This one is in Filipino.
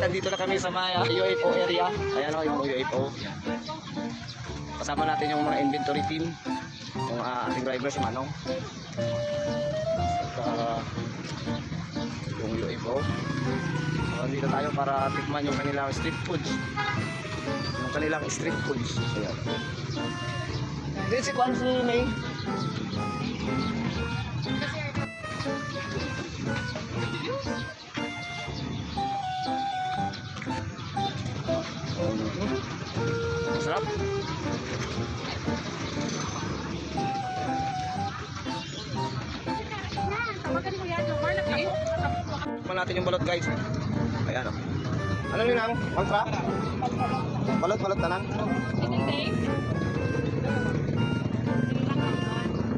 nandito na kami sa may UFO area. Ayan o, yung UFO. Ayan. Kasama natin yung mga inventory team. Yung ating driver si Manong. At yung UFO. So, nandito tayo para tikman yung kanilang street foods. Yung kanilang street foods. Ayan. Din si Kwan si May. Masarap. Tikman natin yung balot guys. Ayan o. Ano yun ang? Kontra? Balot tanan?